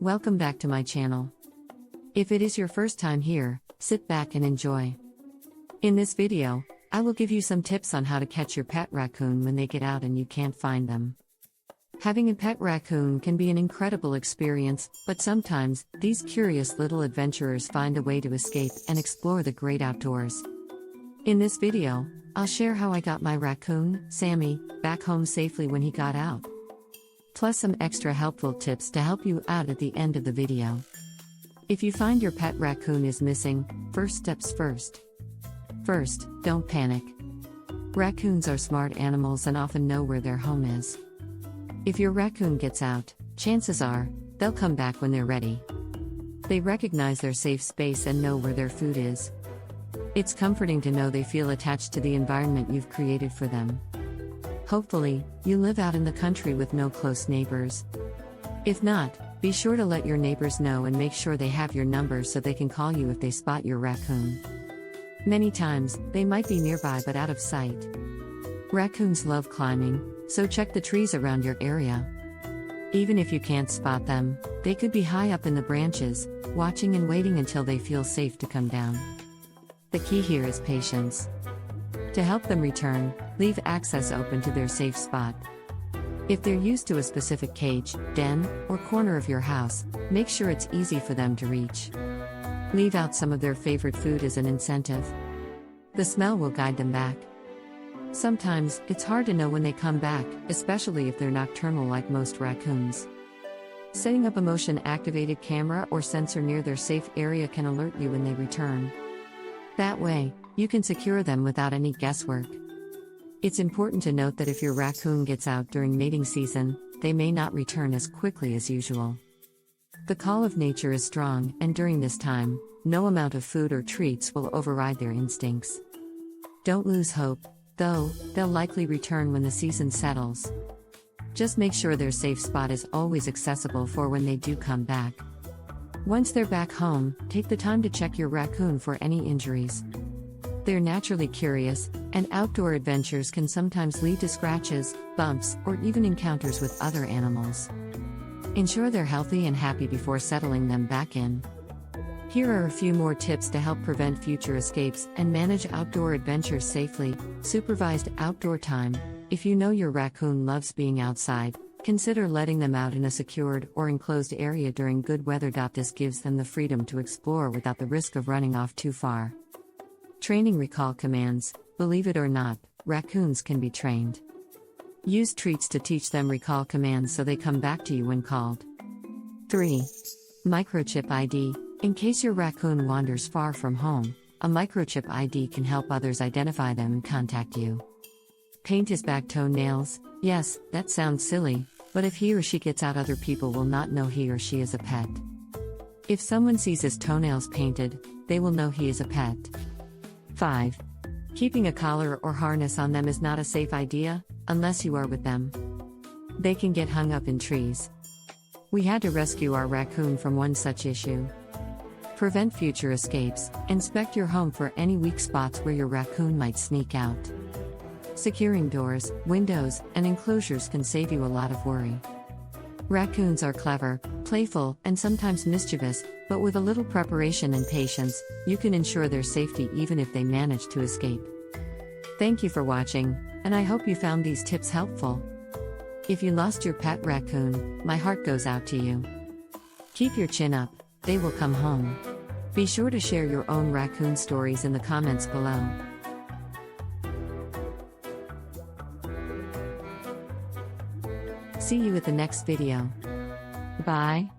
Welcome back to my channel. If it is your first time here, sit back and enjoy. In this video, I will give you some tips on how to catch your pet raccoon when they get out and you can't find them. Having a pet raccoon can be an incredible experience, but sometimes, these curious little adventurers find a way to escape and explore the great outdoors. In this video, I'll share how I got my raccoon, Sammy, back home safely when he got out. Plus some extra helpful tips to help you out at the end of the video. If you find your pet raccoon is missing, first steps first. First, don't panic. Raccoons are smart animals and often know where their home is. If your raccoon gets out, chances are, they'll come back when they're ready. They recognize their safe space and know where their food is. It's comforting to know they feel attached to the environment you've created for them. Hopefully, you live out in the country with no close neighbors. If not, be sure to let your neighbors know and make sure they have your number so they can call you if they spot your raccoon. Many times, they might be nearby but out of sight. Raccoons love climbing, so check the trees around your area. Even if you can't spot them, they could be high up in the branches, watching and waiting until they feel safe to come down. The key here is patience. To help them return, leave access open to their safe spot. If they're used to a specific cage, den, or corner of your house, make sure it's easy for them to reach. Leave out some of their favorite food as an incentive. The smell will guide them back. Sometimes, it's hard to know when they come back, especially if they're nocturnal like most raccoons. Setting up a motion-activated camera or sensor near their safe area can alert you when they return. That way, you can secure them without any guesswork. It's important to note that if your raccoon gets out during mating season, they may not return as quickly as usual. The call of nature is strong, and during this time, no amount of food or treats will override their instincts. Don't lose hope, though, they'll likely return when the season settles. Just make sure their safe spot is always accessible for when they do come back. Once they're back home, take the time to check your raccoon for any injuries. They're naturally curious, and outdoor adventures can sometimes lead to scratches, bumps, or even encounters with other animals. Ensure they're healthy and happy before settling them back in. Here are a few more tips to help prevent future escapes and manage outdoor adventures safely. Supervised outdoor time. If you know your raccoon loves being outside, consider letting them out in a secured or enclosed area during good weather. This gives them the freedom to explore without the risk of running off too far. Training recall commands. Believe it or not, raccoons can be trained. Use treats to teach them recall commands so they come back to you when called. 3. Microchip ID. In case your raccoon wanders far from home, a microchip ID can help others identify them and contact you. Paint his back toenails. Yes, that sounds silly, but if he or she gets out, other people will not know he or she is a pet. If someone sees his toenails painted, they will know he is a pet. 5. Keeping a collar or harness on them is not a safe idea, unless you are with them. They can get hung up in trees. We had to rescue our raccoon from one such issue. Prevent future escapes. Inspect your home for any weak spots where your raccoon might sneak out. Securing doors, windows, and enclosures can save you a lot of worry. Raccoons are clever, playful, and sometimes mischievous, but with a little preparation and patience, you can ensure their safety even if they manage to escape. Thank you for watching, and I hope you found these tips helpful. If you lost your pet raccoon, my heart goes out to you. Keep your chin up, they will come home. Be sure to share your own raccoon stories in the comments below. See you at the next video. Bye.